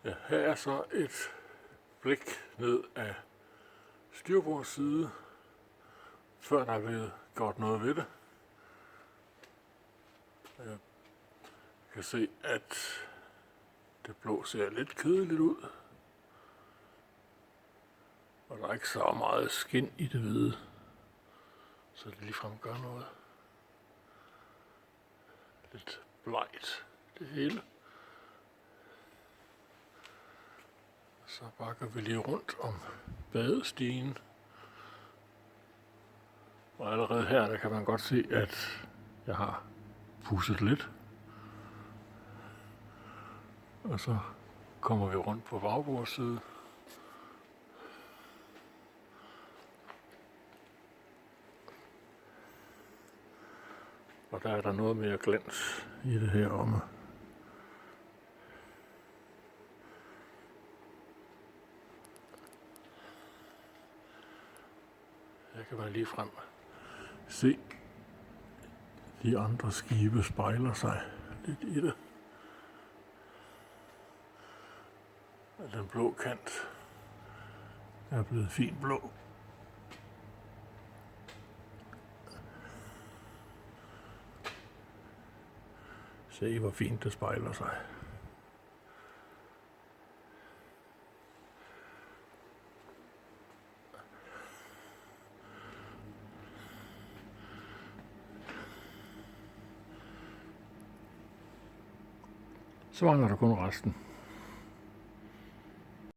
Ja, her er så et blik ned af styrbords side, før der er blevet gjort noget ved det. Jeg kan se, at det blå ser lidt kedeligt ud, og der er ikke så meget skin i det hvide, så det ligefrem gør noget. Lidt blegt det hele. Så bakker vi lige rundt om badestigen. Og allerede her, der kan man godt se, at jeg har pudset lidt. Og så kommer vi rundt på bagbords side. Og der er der noget mere glans i det her omme. Her kan man lige frem se, de andre skibe spejler sig lidt i det. Og den blå kant er blevet fint blå. Se, hvor fint det spejler sig. Så mangler der kun resten.